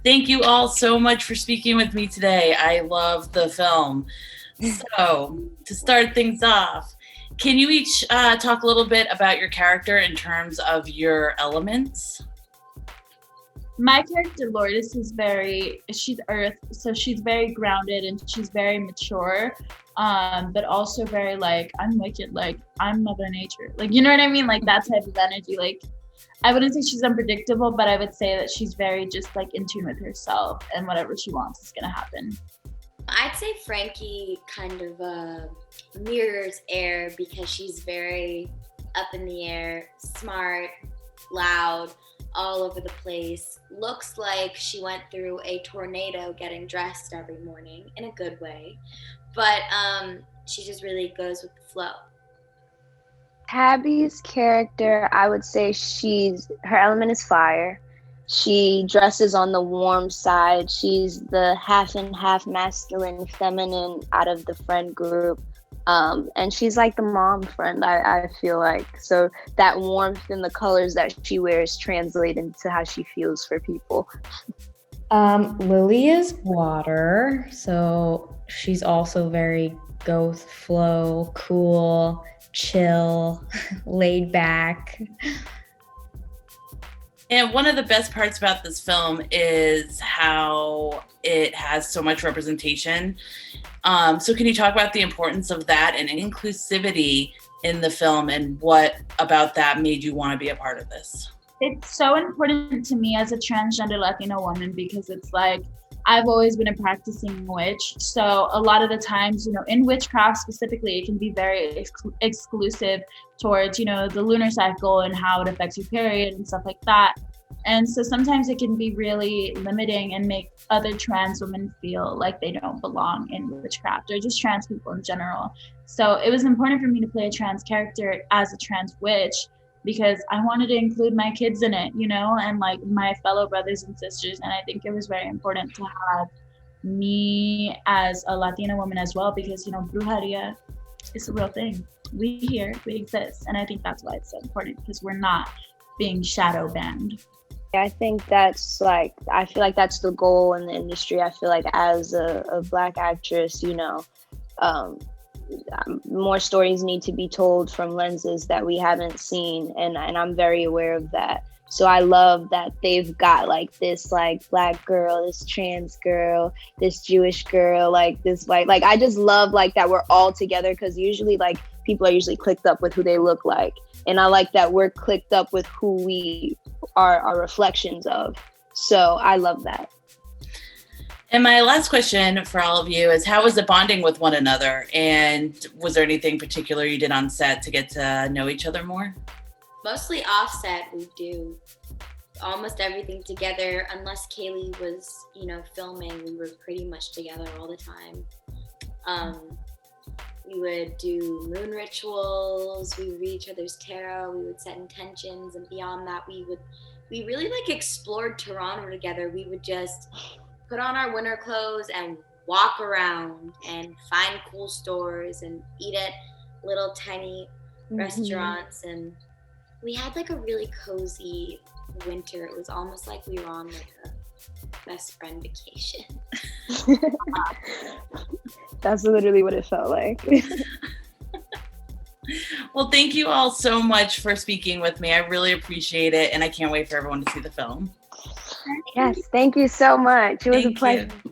Thank you all so much for speaking with me today. I love the film. So, to start things off, can you each talk a little bit about your character in terms of your elements? My character Lourdes she's Earth, so she's very grounded and she's very mature, but also very like, I'm wicked, like I'm Mother Nature, like, you know what I mean, like that type of energy. Like, I wouldn't say she's unpredictable, but I would say that she's very just like in tune with herself, and whatever she wants is gonna happen. I'd say Frankie kind of mirrors Air because she's very up in the air, smart, loud, all over the place. Looks like she went through a tornado getting dressed every morning in a good way. But she just really goes with the flow. Tabby's character, I would say her element is fire. She dresses on the warm side. She's the half and half masculine, feminine out of the friend group. And she's like the mom friend, I feel like. So that warmth and the colors that she wears translate into how she feels for people. Lily is water, so she's also very go with flow, cool, chill, laid back. And one of the best parts about this film is how it has so much representation. So can you talk about the importance of that and inclusivity in the film, and what about that made you want to be a part of this? It's so important to me as a transgender Latino woman, because it's like, I've always been a practicing witch. So a lot of the times, in witchcraft specifically, it can be very exclusive towards, the lunar cycle and how it affects your period and stuff like that. And so sometimes it can be really limiting and make other trans women feel like they don't belong in witchcraft, or just trans people in general. So it was important for me to play a trans character as a trans witch, because I wanted to include my kids in it, and like my fellow brothers and sisters. And I think it was very important to have me as a Latina woman as well, because, brujeria is a real thing. We exist. And I think that's why it's so important, because we're not being shadow banned. I think I feel like that's the goal in the industry. I feel like as a Black actress, more stories need to be told from lenses that we haven't seen, and I'm very aware of that. So I love that they've got like this like Black girl, this trans girl, this Jewish girl, like this like I just love like that we're all together, because usually like people are usually clicked up with who they look like, and I like that we're clicked up with who we are reflections of. So I love that. And my last question for all of you is, how was it bonding with one another? And was there anything particular you did on set to get to know each other more? Mostly offset, we do almost everything together. Unless Cailee was, filming, we were pretty much together all the time. We would do moon rituals, we would read each other's tarot, we would set intentions, and beyond that, we really like explored Toronto together. We would just put on our winter clothes and walk around and find cool stores and eat at little tiny restaurants. And we had like a really cozy winter. It was almost like we were on like a best friend vacation. That's literally what it felt like. Well, thank you all so much for speaking with me. I really appreciate it, and I can't wait for everyone to see the film. Yes, thank you so much. It was a pleasure. You.